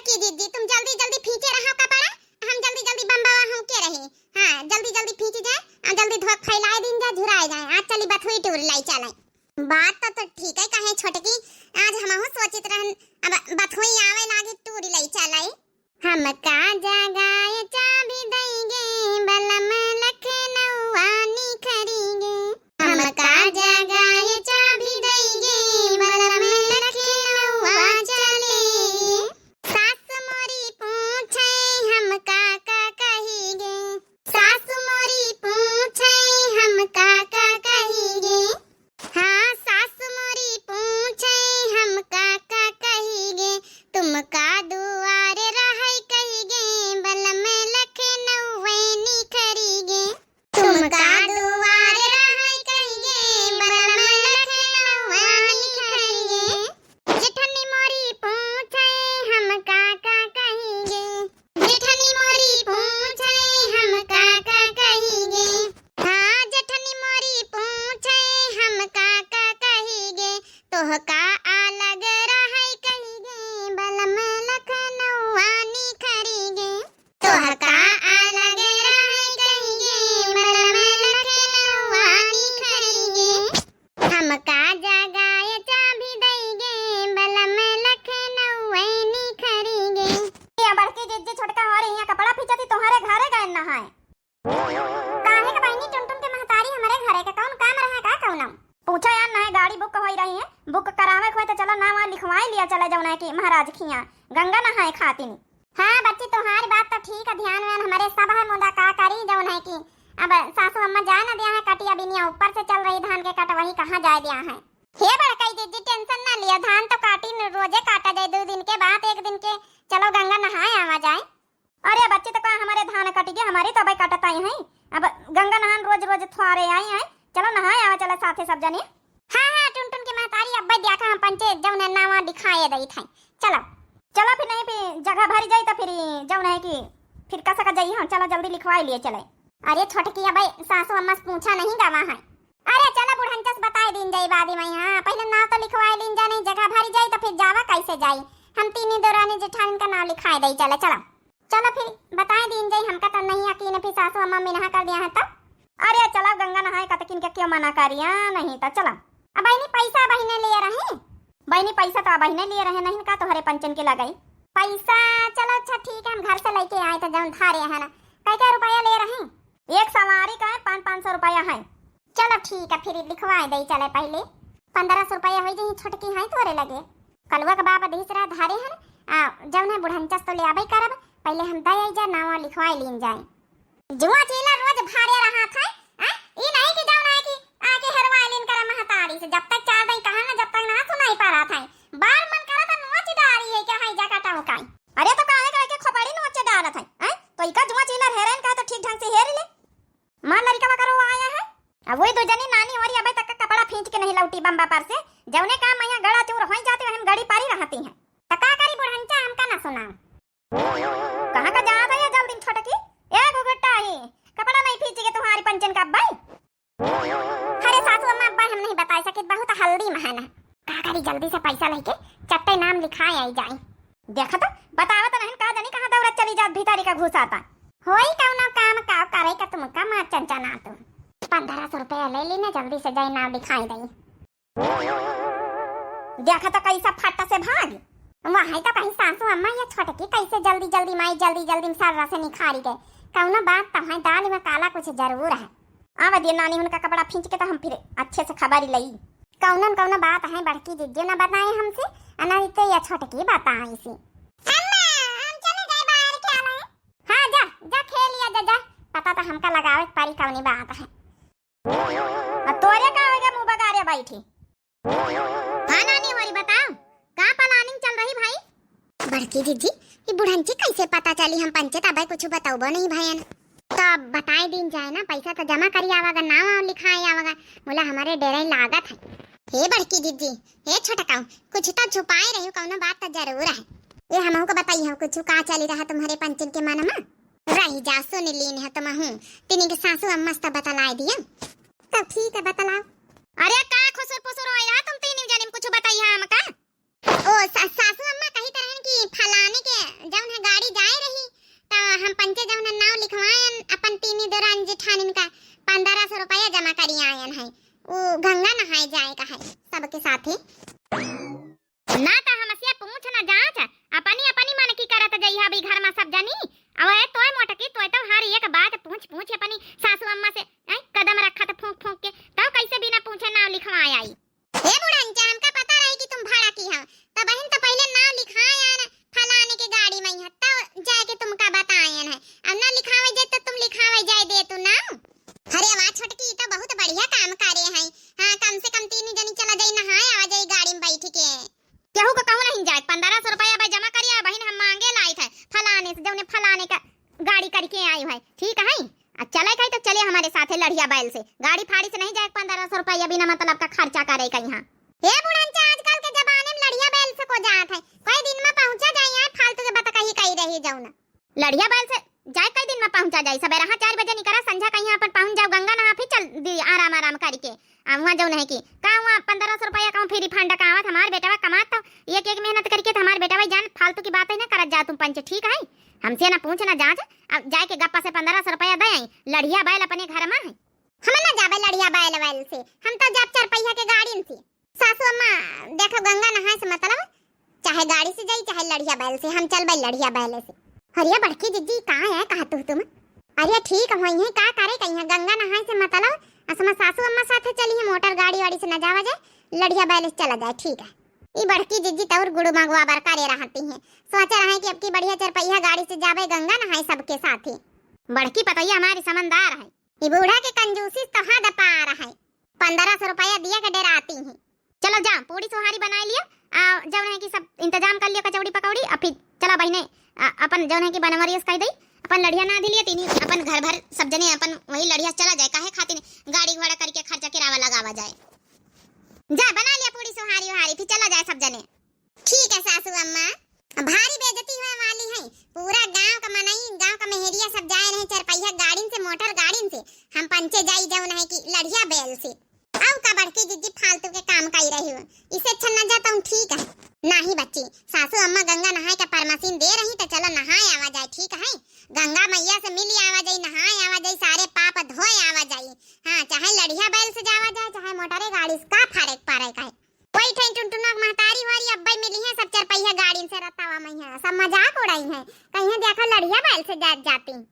बड़की दीदी तुम जल्दी जल्दी खींचे रहो कपड़ा, हम जल्दी जल्दी बम्बावा हो के रहे। हां जल्दी जल्दी खींच जाए और जल्दी धोक फैलाए दिन जा झुराए जाए। आज चली बथुई टूर लाई चले। बात तो ठीक है कहे छोटकी, आज हमहु सोचित रहन अब बथुई आवे लागे टूर लाई चले। हम का जगाए चाबी देंगे बलम लखनऊ आनी खरीगे। हम का जगाए चाबी देंगे बलम लखनऊ आ चले। सास मोरी पूछे हम का कहीगे, सास मोरी पूछे हम का कहीगे। हाँ सास मोरी पूछे हम का कहीगे, तुम का दुआरे रहे कहीगे बलम लखनऊ नी खरीगे। तुम का दुआरे रहे कहीगे बलम लखनऊ नी खरीगे। जेठनी मोरी पूछे हम का कहीगे, जेठनी मोरी पूछे हम का कहीगे। हाँ जेठनी मोरी पूछे हम का कहीगे, तोह का अलग रहे कहीगे बलम लखनऊ आनी खरीगे। तोह का अलग रहे कहीगे बलम लखनऊ आनी खरीगे। हम का जगाए चाबी देंगे बलम लखनऊ नी खरीगे। ये बड़की जिज्जी छोटका हो रही है कपड़ा फींचती तुम्हारे घरे गए ना है काहे का बहनी टुनटुन के महतारी हमारे घरे का कौन काम रहा का कौनम पूछो यार ना है। गाड़ी बुक हो रही है, बुक करावे को तो चलो नाम लिखवाई लिया चले जाओ ना कि महाराज खिया गंगा नहाए खातिन। हाँ बच्ची तुम्हारी बात तो ठीक है, ध्यान में हमारे सब है मुदा का करी जाओ ना कि अब सासू अम्मा जा ना दिया है कटिया बिनिया ऊपर से चल रही धान के कट वही कहां जाए दिया है। हे बड़कई दीदी टेंशन ना लिया, धान तो काटी रोजे काटा जाए 2 दिन के बाद 1 दिन के चलो गंगा नहाए आवा जाए। अरे बच्चे तो कहा हमारे धान कट गए हमारी तो भाई कटता ही है, अब गंगा नहान रोज रोज थोड़े आई है चलो नहाए आवा चले साथे सब जने। हाँ हाँ टुनटुन के महतारी अब्बा देखा हम पंचायत जौन है नावा दिखाए दई थे। चलो चलो फिर नहीं फिर जगह भरी जाई तो फिर जौन है कि फिर कसा का जाई। हाँ चलो जल्दी लिखवाई लिए चले। अरे छोटकी भाई सासू अम्मा से पूछा नहीं गवा है। अरे चलो बुढ़ंचस बताए दिन जाई बादी में। हाँ पहले नाव तो लिखवाए दिन जा, नहीं जगह भरी जाई तो फिर जावा कैसे जाई। हम तीन दौरानी जेठानी का नाम लिखाए दई चले। चलो चलो फिर बताए दिन जाई, हमका तो नहीं यकीन फिर सासू अम्मा मिनहा कर दिया है तब। अरे चलो गंगा नहाए का किन के क्यों मना करिया नहीं तो चलो। अब बहनी पैसा बहने ले रहे, बहनी पैसा तो बहने लिए रहे नहीं का तोहरे पंचन के लगाई पैसा। चलो अच्छा ठीक है हम घर से लेके आए तो जौन धारे है ना क्या रुपया ले रहे। एक सवारी का 500 रुपया है। चलो ठीक है फिर लिखवाए दई चले। पहले 1500 रुपया हो जाए छोटकी है तोरे लगे कलवा का बाबा दूसरा धारे है जौन है बुढ़ंचस तो ले आबे करब। पहले हम दई जा नावा लिखवाए लीन जाए। जुआ चीला रोज भारे रहा था ई नहीं कि जौन है कि आके हरवाए लीन कर महतारी से। जब तक 4 दिन कहा ना जब तक ना सुनाई पा रहा था बार मन करा था नोच डारी है क्या है जा काटा हो काई। अरे तो काहे करके खोपड़ी नोच डाला था तो इका जुआ चीला हेरन का तो ठीक ढंग से हेर ले मान लड़का करो आया है। अब वही 2 जनी नानी और अबे तक कपड़ा खींच के नहीं लौटी बम्बा पर से जौने काम यहाँ गड़ा चूर हो जाते हम गड़ी पारी रहती हैं तो का करी बुढ़ंचा हमका ना सुना। कहां का जा रहा है जल्दी छोटकी एक घुट्टा ही कपड़ा नहीं खींचेगे तुम्हारी पंचन का भाई। अरे सासू अम्मा अब्बा हम नहीं बता सके बहुत हल्दी महाना का करी जल्दी से पैसा लेके चट्टे नाम लिखाए आई जाए। देखा तो बतावा तो नहीं का जानी कहां दौड़त चली जात भीतरी का घुस आता होई कौनो काम का करे का तुम का मार चंचना तुम 1500 रुपया ले लेना जल्दी से जाए नाम लिखाई दई। देखा तो कैसा फटा से भाग वहां तो कहीं सासू अम्मा ये छोटकी कैसे जल्दी जल्दी माई जल्दी जल्दी में सारा से निखारी गए कौनो बात तो है दाल में काला कुछ जरूर है। आवा दिए नानी उनका कपड़ा खींच के तो हम फिर अच्छे से खबर लई कौनो बात है बड़की जिज्जू ना बताए हमसे अनारी तो ये छोटकी बताई सी। अम्मा हम चले जाए बाहर क्या ले। हां जा जा खेल लिया जा जा पता तो हमका लगावे पारी कौनी बात है। अब तोरे का हो गया मुंह बगारे बैठी। हां नानी हमारी बताओ का प्लानिंग चल रही भाई। बड़की दीदी ये बुढ़ंची कैसे पता चली हम पंचायत अब कुछ बताओ नहीं भाई तो बताए दिन जाए ना पैसा तो जमा करी आवागा नाम लिखाए आवागा बोला हमारे डेरे लागत है। हे बड़की दीदी हे छोटका कुछ तो छुपाए रही कौनो बात तो जरूर है। ये हमहू को बताई हो कुछ का चली रहा तुम्हारे पंचन के मन में रही जा सुन लीन है तुम हूं तिनी के सासू अम्मा से बतलाए दिया तब ठीक है बतलाओ। अरे का खुसुर पुसुर हो तुम तीन जने कुछ बताइए हमका। ओ सासू अम्मा कही तरह की फलाने के अभी घर में सब जानी। अब ए तोय मोटकी तोय तो हर एक बात पूछ पूछ अपनी सासू अम्मा से कदम रखा तो फूंक फूंक के तो कैसे बिना पूछे नाम लिखवाए आई। हे बुढ़ांचा हमका पता रही कि तुम भाड़ा की हो तो बहन तो पहले नाम लिखाया ना फलाने के गाड़ी में है तब जाके तुमका बतायन है। अब ना लिखावे जाए तो तुम लिखावे जाए दे तू नाम। अरे वाह छोटकी तो बहुत बढ़िया काम करे हैं। हां कम से कम 3 जनी चला जाई नहाए आ जाई गाड़ी में बैठ के। केहू को कहू नहीं जाए 1500 रुपया भाई जमा करिया बहन हम मांगे लाई थे फलाने से जौने फलाने का गाड़ी करके आई है ठीक है। चले गई तो चले हमारे साथे लड़िया बैल से गाड़ी फाड़ी से नहीं जाए 1500 रुपया बिना मतलब का खर्चा करे कहीं। हां हे बुढ़ांचा आजकल के जमाने में लड़िया बैल से को जात है कई दिन में पहुंचा जाए यहाँ फालतू के बता कहीं रही जाऊ ना। लड़िया बैल से जाए कई दिन में पहुंचा जाए सवेरा 4 बजे निकला संझा कहीं अपन पहुंच जाओ गंगा नहा फिर चल दी आराम आराम करके वहाँ जाऊ नहीं की का वहाँ 1500 रुपया कहूँ फिर फंड का आवत हमारे बेटा कमाता एक एक मेहनत करके हमारे बेटा जान फालतू की बात है ना करत जा तुम पंच ठीक है। हमसे ना पूछ ना जांच अब जाए के गप्पा से 1500 रुपया दे आई लड़िया बैल अपने घर में है। हम ना जाबे लड़िया बैल से हम तो जब 4 पहिया के गाड़ी से सासू अम्मा देखो गंगा नहाए से मतलब चाहे गाड़ी से जाई चाहे लड़िया बैल से हम चल भाई लड़िया बैल से। अरे बड़की जीजी कहाँ है कहा तुम। अरे ठीक वही है का करे कहीं गंगा नहाए से मतलब असमा सासू अम्मा साथे चली है मोटर गाड़ी वाड़ी से न जावा जाए लड़िया बैल से चला जाए ठीक है। ई बड़की जीजी तौर गुड़ मंगवा बर करे रहती है सोचा रहे कि अब की बढ़िया 4 पहिया गाड़ी से जावे गंगा नहाए सबके साथ ही। बड़की पतैया हमारी समझदार है ये बूढ़ा के कंजूसी तो हद पार है 1500 रुपया दिया के डराती है। चलो जा पूरी सोहारी बना लिया जौन है कि सब इंतजाम कर लिया कचौड़ी पकौड़ी अब फिर चला बहने अपन जौन है कि बनवरियस कह दई अपन लड़िया ना दिलिए तीनी अपन घर भर सब जने अपन वही लड़िया चला जाए काहे खातिर गाड़ी घोड़ा करके खर्चा किरावा लगावा जाए। जा बना लिया पूरी सोहारी वहारी फिर चला जाए सब जने। ठीक है सासू अम्मा भारी बेइज्जती होने वाली है पूरा गांव का मनई गांव का मेहरिया सब जाए रहे 4 पहिया गाड़ी से मोटर गाड़ी से हम पंचे जाई जौन है कि लड़िया बैल से। अब का बड़की जिद्दी फालतू के काम कर रही हो इसे अच्छा न जाता हूँ ठीक है। नहीं बच्ची सासू अम्मा गंगा नहाए का परमसीन दे रही तो चलो नहाए आवा जाए ठीक है। गंगा मैया से मिली आवा जाए नहाए आवा जाए सारे पाप धोए आवा जाए। हाँ चाहे लड़िया बैल से जावा जाए चाहे मोटरे गाड़ी से का फर्क पड़े का कोई ठन टुनटुनक महतारी वारी अब्बई मिली है सब 4 पहिया गाड़ी से रतावा मैया सब मजाक उड़ाई है कहीं देखो लड़िया बैल से जाती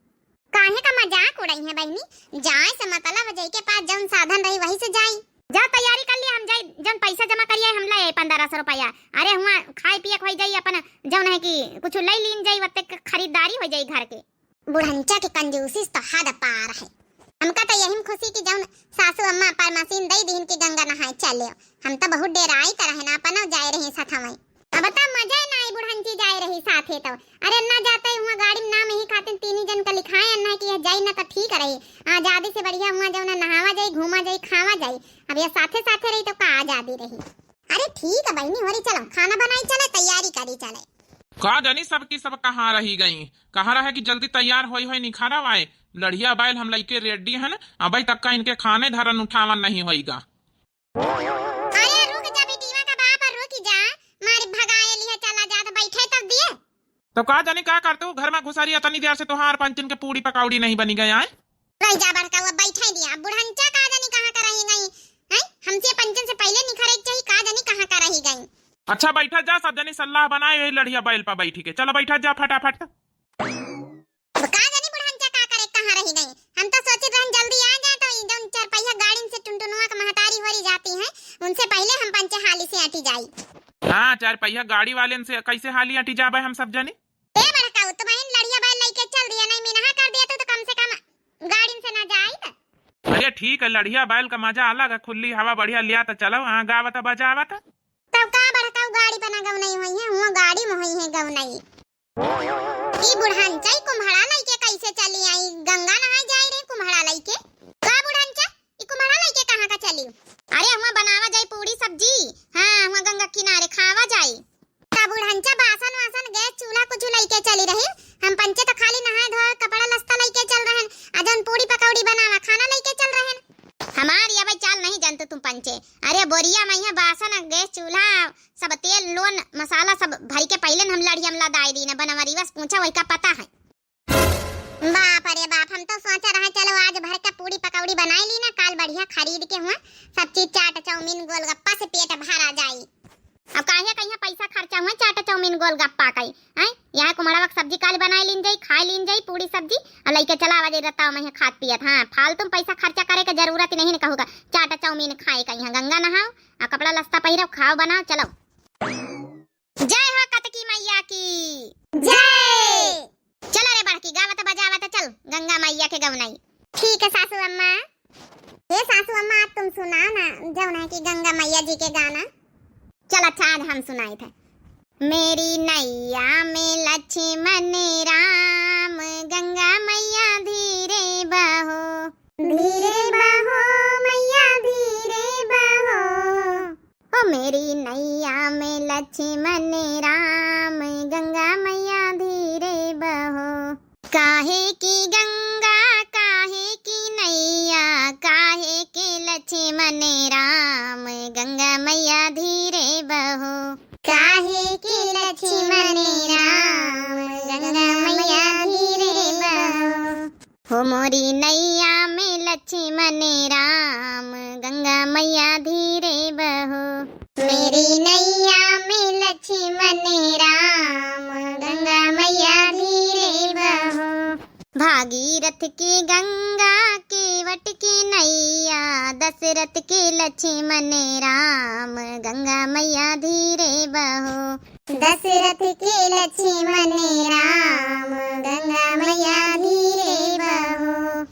काहे का मजाक उड़ाई है बहनी। जाए से मतलब जई के पास जौन साधन रही वही से जाई जा तैयारी कर लिया हम जाई जौन पैसा जमा करिए हम ले 1500 रुपया। अरे हुआ खाए पिए हो जाई अपन जौन है कि कुछ ले लीन जाई वते खरीदारी हो जाई घर के। बुढ़ंचा के कंजूसी तो हद पार है हमका तो यही खुशी की जौन सासू अम्मा पर मशीन दई दिन की गंगा नहाए चले हम तो बहुत डेराई तरह ना अपन जाए रहे साथ में अब तो मजा ना आई बुढ़ंची जाए रही साथे तो। अरे ना जाते हुआ गाड़ी में नाम ही खातिर 3 जन का लिखाए अन्ना कि जाई ना तो ठीक रही आजादी से बढ़िया हुआ जौन नहावा जाई घूमा जाई खावा जाई अब ये साथे साथे रही तो का आजादी रही। अरे ठीक है बहनी होरी चलो खाना बनाई चले तैयारी करी चले। का जानी सब की सब कहाँ रही गई कहाँ रहे कि जल्दी तैयार होई निखारा आए लड़िया बैल हम लइके रेडी है ना अभी तक का इनके खाने धरन उठावन नहीं होईगा। अरे रुक जा बेटीवा का बाप रुक जा मारे भगाए लिए चला जा तो बैठे तब दिए तो का जानी का करते हो घर में घुसारी इतनी देर से तोहार पंचन के पूरी पकौड़ी नहीं बनी गया है रह जा बड़का वो बैठे दिया बुढ़ंचा का जानी कहां का रही गई हैं हमसे पंचन से पहले निखरे चाहिए का जानी कहां का रही गई। अच्छा बैठा जा सब जनी सलाह बनाए यही लड़िया बैल पर बैठी के चलो बैठा जा फटाफट। का जानी बुढ़ंचा का करे कहां रही गई हम तो सोचे रहन जल्दी आ जाए तो जौन 4 पहिया गाड़ी से टुनटुनवा का महतारी होरी जाती है उनसे पहले हम पंचे हाली से हटी जाई। हां 4 पहिया गाड़ी वाले से कैसे हाली हटी जाबे हम सब जनी ए बड़का तो बहन लड़िया बैल लेके चल दिया नहीं मिनहा कर दिया तो कम से कम गाड़ी से ना जाई। अरे ठीक है लड़िया बैल का मजा अलग है खुली हवा बढ़िया लिया तो चलो हाँ गावता बजावता तब का बड़का गाड़ी बना गव नहीं हुई है हुआ गाड़ी में हुई है गव नहीं। ई बुढ़ांचा कुम्हड़ा लइके कैसे चली आई गंगा नहाए जाए रे कुम्हड़ा लइके का बुढ़ांचा ई कुम्हड़ा लइके कहां का चली। अरे हुआ बनावा जाए पूरी सब्जी हां हुआ गंगा किनारे खावा जाए का बुढ़ांचा बासन वासन गैस चूल्हा कुछ लइके चली रही हम पंचे तो खाली नहाए धोए कपड़ा लस्ता लइके चल रहन अजन पूरी पकौड़ी बनावा खाना लइके चल रहन हमारी अब चाल नहीं जानते तुम पंचे। अरे बोरिया में है बासन गैस चूल्हा सब तेल लोन मसाला सब भर के पहले हम लड़ी हमला दाई दी ना बनवरी बस पूछा वही का पता है। बाप अरे बाप हम तो सोचा रहे चलो आज भर का पूरी पकौड़ी बनाई ली ना काल बढ़िया खरीद के हुआ सब चीज चाट चाउमीन गोलगप्पा से पेट भरा जाई। अब काहे कहीं पैसा खर्चा हुआ चाट चाउमीन गोलगप्पा कई हैं यहाँ कुमड़ावा सब्जी काल बनाए लीन जाई खाए लीन जाई पूरी सब्जी और लइके चला आवाज रहता मैं खात पियत। हाँ फालतू पैसा खर्चा करे के जरूरत नहीं कहूँगा। चाट चाउमीन खाए कहीं गंगा नहाओ और कपड़ा लस्ता पहिरो खाओ बनाओ चलो। जय हो कतकी मैया की जय। चल रे बड़की गावत बजावत चल गंगा मैया के गवनाई। ठीक है सासू अम्मा। हे सासू अम्मा तुम सुनाओ ना जौना की गंगा मैया जी के गाना। चल अच्छा आज हम सुनाए थे। मेरी नैया में लक्ष्मण राम गंगा मैया धीरे बहो मैया धीरे बहो। ओ मेरी नैया में लक्ष्मण राम गंगा मैया धीरे बहो। काहे की गंगा काहे की नैया काहे के लक्ष्मण राम गंगा मैया धीरे बहो। काहे के लक्ष्मण राम गंगा मैया धीरे बहो। हो मोरी नैया में लक्ष्मण राम गंगा मैया धीरे बहो। मेरी नैया में लक्ष्मण राम गंगा मैया धीरे बहो। भागीरथ की गंगा केवट की नैया दशरथ के लक्ष्मण राम गंगा मैया धीरे बहो। दशरथ के लक्ष्मण राम गंगा मैया धीरे बहो।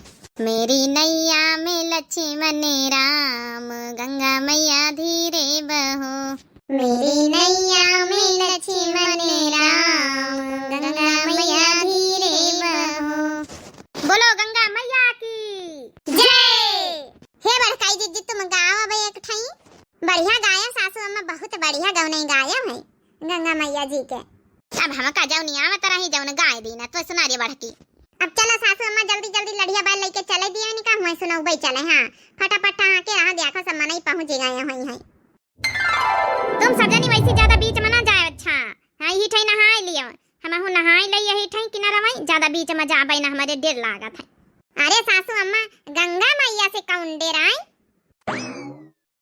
मेरी नैया में लक्ष्मण राम गंगा मैया धीरे बहो। मेरी नैया में लक्ष्मण राम गंगा मैया धीरे बहो। बोलो गंगा मैया की जय। हे बड़काई दीदी तुम गाओ भाई एक ठाई बढ़िया गाया सासू अम्मा बहुत बढ़िया गवनाई गाया है गंगा मैया जी के। अब हम का जाऊ नहीं आवत रही जौन गाय दी ना तो सुना रे बड़की। अब चलो सासू अम्मा जल्दी जल्दी लड़िया बैल लेके चले दिए नहीं का मैं सुनाऊ भाई चले। हाँ फटाफट आके रहा देखो सब मनाई पहुंच गए हुई है। तुम सब जनी वैसे ज्यादा बीच में ना जाए। अच्छा हां ही ठई नहाए लियो हम नहाए ले यही ठई किनारा में ज्यादा बीच में जाबे ना हमारे डेर लागत है। अरे सासू अम्मा गंगा मैया से कौन डेराए।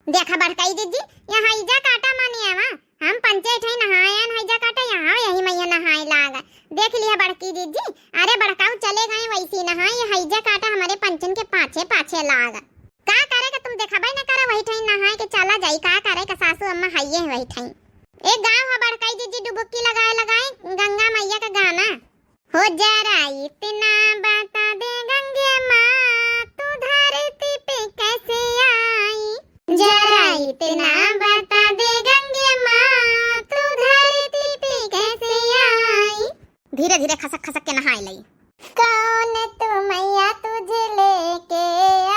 देखा बड़काई दीदी यहाँ इजा काटा मानी आवा हम पंचे ठई नहायन हैजा काटा यहाँ यही मैया नहाए लागा। देख लिया बड़की दीदी। अरे बड़काऊ चले गए वैसी नहाए हैजा काटा हमारे पंचन के पाछे पाछे लागा। का करेगा तुम देखा भाई ना करे वही ठई नहाए के चला जाई का करेगा सासू अम्मा हइये वही ठई। एक गाँव है बड़काई दीदी डुबकी लगाए लगाए गंगा मैया का गाना। हो जरा इतना बता दे गंगे माँ तू धरती पे कैसे आई। जरा इतना बता दे गंगे माँ तू धरती पे कैसे आई। धीरे धीरे खसक खसक के नहाए लई। कौन तू मैया तुझे लेके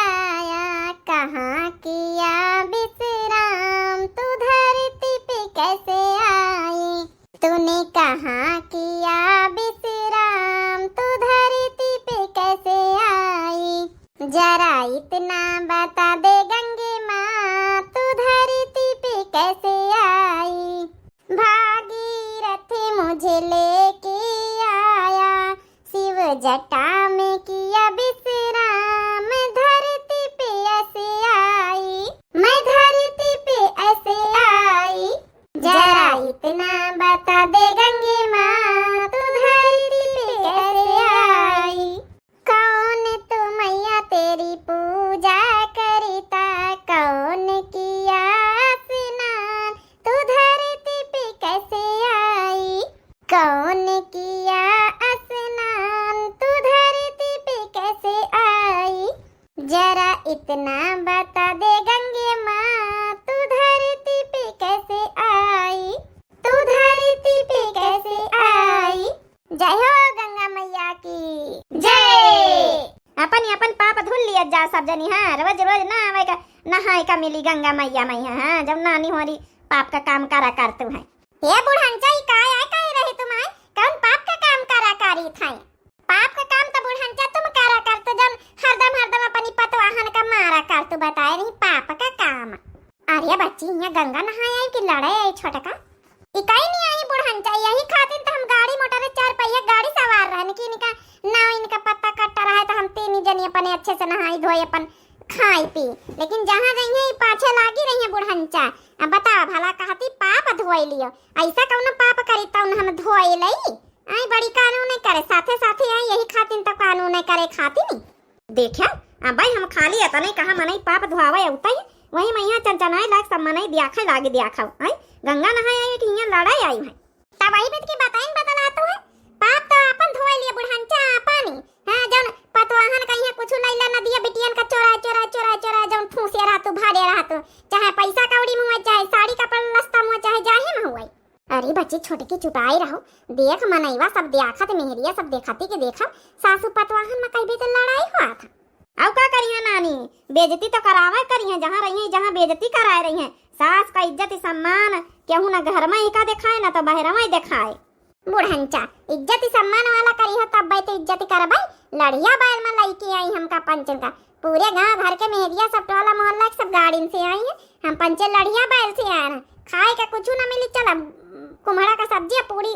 आया कहाँ किया विश्राम तू धरती पे कैसे आई। तूने कहाँ किया विश्राम तू धरती पे कैसे आई। जरा इतना बता दे गंगे माँ तू धरती पे कैसे आई। भागीरथ मुझे लेके आया शिव जटा में किया विश्राम धरती पे ऐसे आई। मैं धरती पे ऐसे आई। जरा इतना बता दे गंगे माँ तू धरती पे कैसे आई। कौन तू मैया तेरी पूजा करता कौन किया स्नान तू धरती पे कैसे आई। कौन किया स्नान तू धरती पे कैसे आई। जरा इतना बता दे गंगे माँ तू धरती पे कैसे आई। तू धरती पे कैसे आई। जय हो गंगा मैया की जय। अपन पाप धुल लिया जा सब जनी। हाँ रोज रोज ना आवे का नहाए का मिली गंगा मैया मैया। हाँ जब नानी होरी पाप का काम करा कर तू है। ये बुढ़ांचा ही काय आए कहीं रही तुम आए कौन पाप का काम करा करी थाई। पाप का काम तो बुढ़ांचा तुम करा कर तो जब हरदम अपनी पतवाहन का मारा कर तू बताए नहीं पाप का काम। अरे बच्ची यहाँ गंगा नहाए आई कि लड़े आई छोटका इकाई नहीं आई बुढ़ांचा यही खातिर तो हम गाड़ी मोटर चार पहिया गाड़ी सवार रहने की इनका ना इनका पत्ता कट्टा रहा है तो हम तीन जनी अपने अच्छे से नहाई धोए अपन खाई पी, लेकिन जहाँ रही है पाछे लागी रही है बुढ़ंचा। अब बताओ भला कहती पाप धोई लियो, ऐसा कौन पाप करी तौन हम धोई लई। आई बड़ी कानून नहीं करे, साथे साथे आई यही खातिन तो कानून नहीं करे खाती नहीं। देखा अब भाई हम खाली है नहीं कहा मनई पाप धोआवे उतई वही मैया चंचनाए लाग सब मनई दियाखा लागे दियाखा आई गंगा नहाए आई कि यहाँ लड़ाई आई है तब वही बात की बताइन बतला तो है पाप तो अपन धोए लिए बुढ़ंचा पानी। हां जन पतवाहन कहीं कुछ लैला नदिया बिटियन का चोरा चोरा चोरा चोरा जन फूसे रहा तो भाड़े रहा तो चाहे पैसा कौड़ी में हुआ चाहे साड़ी कपड़ा लस्ता में चाहे जाहे में हुआ। अरे बच्ची छोटे की चुपाई रहो, देख मनईवा सब देखत मेहरिया सब देखती के देखा सासू पतवाहन में कहीं भी तो लड़ाई हुआ था। अब क्या करी है नानी, बेइज्जती तो करावे करी है, जहाँ रही है जहाँ बेइज्जती कराए रही है। सास का इज्जत सम्मान केहू ना घर में ही का दिखाए ना तो बाहर में ही दिखाए। बुढ़ंचा इज्जत सम्मान वाला करी हो तब भाई तो इज्जत कर भाई। लड़िया बैल में लईके आई हमका पंचन का, पूरे गांव घर के मेहरिया सब टोला मोहल्ला सब गाड़ी से आई है, हम पंचे लड़िया बैल से आए हैं। खाए का कुछ ना मिली, चला कुम्हड़ा का सब्जी पूरी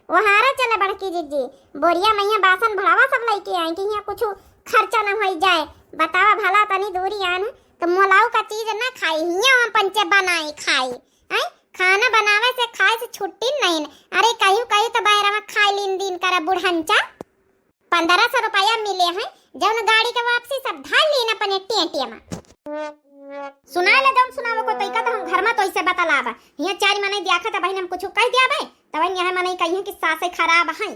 वहारा चले बड़की जीजी बोरिया मैया बासन भड़ावा सब लेके आए कि यहाँ कुछ खर्चा न हो जाए। बतावा भला तनी दूरी आन तो मोलाऊ का चीज ना खाई, हिया हम पंचे बनाई खाई। आई खाना बनावे से खाए से छुट्टी नहीं। अरे कहीं तो बाहर में खाई लीन दिन करा बुढ़ंचा। 1500 रुपया मिले हैं जौन गाड़ी के वापसी सब धार लीन अपने टेंटिया में। सुना ले जौन सुनावे को तइका तो हम घर में तो ऐसे बतलावा हिया चार मने दियाखा त बहिन हम कुछ कह दिया भाई तब यहाँ मने कहिए कि सासे खराब है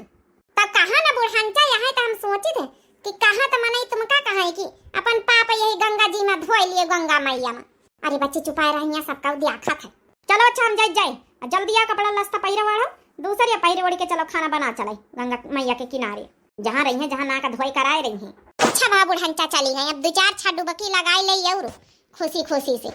तब कहा ना बुढ़ंचा यहाँ तो हम सोची थे कि कहा तो मने तुम का कहा है कि अपन पाप यही गंगा जी में धोई लिए गंगा मैया में। अरे बच्ची चुपाए रहिया सबका दियाखा था। चलो अच्छा हम जाए जल्दी आ कपड़ा लस्ता पहिरे वाला दूसरी पहिरे ओढ़ के चलो खाना बना चले गंगा मैया के किनारे जहाँ रही है जहाँ ना का धोई कराए रही है। अच्छा बा बुढ़ंचा चली गई, अब 2-4 छा डुबकी लगाई ले और खुशी खुशी से।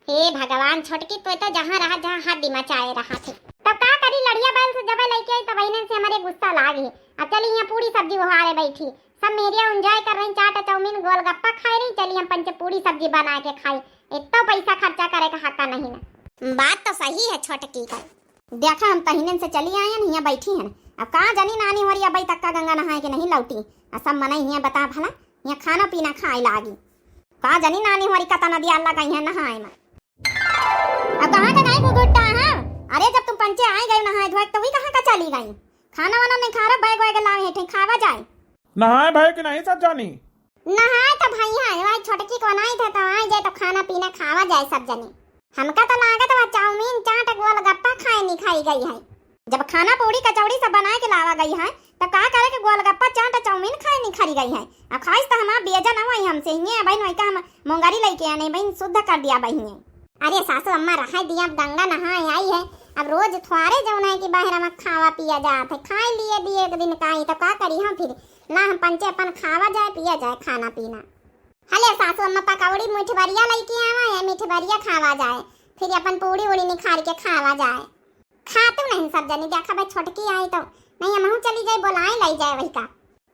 हे भगवान छोटकी तो जहाँ रहा जहाँ हाथ मचाए रहा थे तब का करी लड़िया बैल से जब लेके आई तब इन्हें से हमारे गुस्सा लागे। अब चली यहाँ पूरी सब्जी उहारे बैठी सब मेरिया एंजॉय कर रही, चाट चाउमीन गोलगप्पा खाई रही। चली हम पंचे पूरी सब्जी बना के खाई, इतना पैसा खर्चा करे का हक्का नहीं ना। बात तो सही है छोटकी का। देखा हम तहिनन से चली आए यहाँ बैठी हैं, अब कहाँ जानी नानी हो रही अभी तक का गंगा नहाए के नहीं लौटी। सब मना यहाँ बता भला यहाँ खाना पीना खाए लागी कहाँ जानी नानी हो रही कता नदी अल्लाह का यहाँ नहाए में। अब कहाँ का गई गुगुट्टा? हाँ अरे जब तुम पंचे आए गए नहाए धोए तो वही कहाँ का चली गई? खाना वाना नहीं खा रहा बैग वैग लाए हैं खावा जाए। नहाए भाई कि नहीं सब जानी? नहाए तो भैया भाई छोटकी को नहीं था तो आए जाए तो खाना पीना खावा जाए सब जने। हमका तो लागत वो चाउमीन चाट गोलगप्पा खाए नहीं खाई गई है। जब खाना पूरी कचौड़ी सब बना के लावा गई है तो का करे के गोलगप्पा चाट चाउमीन खाए नहीं खरी गई है। अब खाइस तो हमारा बेजा ना हुई हमसे ही भाई नहीं का हम मोंगारी लेके आने भाई शुद्ध कर दिया भाई ने। अरे सासू अम्मा रहा दिया गंगा नहाए आई है, अब रोज थुआरे जौन है कि बाहर में खावा पिया जात है खाए लिए भी एक दिन का ही तो का करी हम फिर ना हम पंचे अपन खावा जाए पिया जाए खाना पीना। हले सासू अम्मा पकौड़ी मिठबरिया लेके आवा है मिठबरिया खावा जाए फिर अपन पूड़ी उड़ी निखार के खावा जाए। खातू नहीं सब जनी देखा भाई छोटकी आई तो नहीं हम चली जाए बोलाए लाई जाए वही का।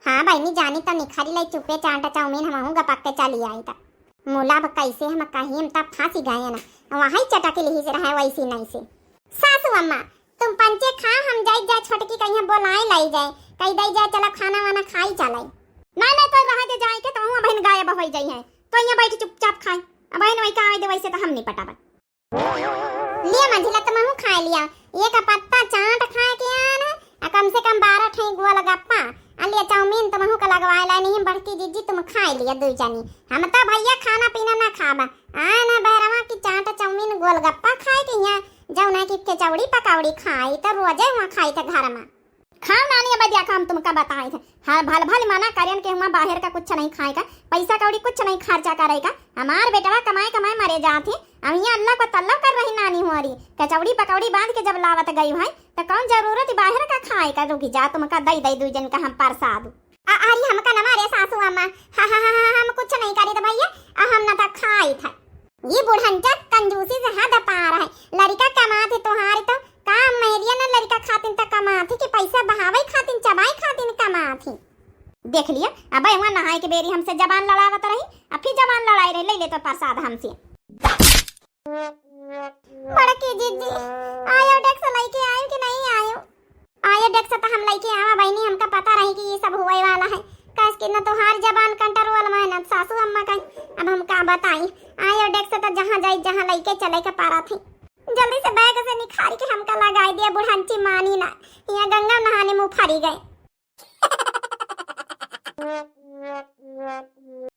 हाँ भाई नहीं जानी तो निखारी लाई चुपे चाटा चाउमीन हम गपक के चली आई तक मोला कैसे हम कहीं हम तब फांसी गए ना वहाँ चटा के लिए से रहा वैसी नहीं से। सासू अम्मा तुम पंचे खा हम जाए छोटकी कहीं बोलाए लाई जाए कहीं दे जाए चला खाना वाना खाई चलाई। नहीं तो रहा दे जाए के तो हम बहन गायब हो जाई है तो यहाँ बैठ चुपचाप खाए अब बहन वही का आए दे वैसे तो हम नहीं पटाबा लिया मंझिला तो मैं खा लिया एक पत्ता चाट खाए के आना कम से कम 12 ठे गोलगप्पा अलिया चाउमीन तो महू का लगवाए ला नहीं बढ़ती जीजी तुम खाए लिया दो जानी। हम तो भैया खाना पीना ना खाबा आ ना बहरवा की चाट चाउमीन गोलगप्पा खाए के यहाँ जौना की कचौड़ी पकौड़ी खाई तो रोजे वहाँ खाई थे घर में खाओ नानी अब देखा हम तुमका बताए थे। हाँ भल भल मना करें के हम बाहर का कुछ नहीं खाएगा पैसा कौड़ी कुछ नहीं खर्चा करेगा हमार बेटवा कमाए मरे जाते अब यहाँ अल्लाह को तल्ला कर रही नानी हो रही कचौड़ी पकौड़ी बांध के जब लावत गई भाई तो कौन जरूरत बाहर का खाए का रुकी जा तुमका दई दू जन का हम प्रसाद अरे हमका न मारे सासू अम्मा हम कुछ नहीं करी तो भैया हम न था खाई था। ये बुढ़ंचा कंजूसी से हद पार है लड़का कमाते तुम्हारी तो काम मेरिया न लड़का खातिन तक कमाती कि पैसा बहावे खातिन चबाई खातिन कमाती। देख लिया अब वहाँ नहाए के बेरी हमसे जबान लड़ावत रही अब फिर जबान लड़ाई रही ले ले तो प्रसाद हमसे। बड़की जीजी आयो डेक्स लेके आयो कि नहीं आयो? आयो डेक्स तो हम लेके आवा बहनी हमका पता रही कि ये सब हुए वाला है कस कि न तो हार जबान कंट्रोल में न सासू अम्मा का अब हम का बताई आयो डेक्स तो जहाँ जाई जहाँ लइके चले के पारा थी। जल्दी से बैग से निखार के हमका लगाई दिया बुढ़ांची मानी ना, यहाँ गंगा नहाने मुँह फरी गए।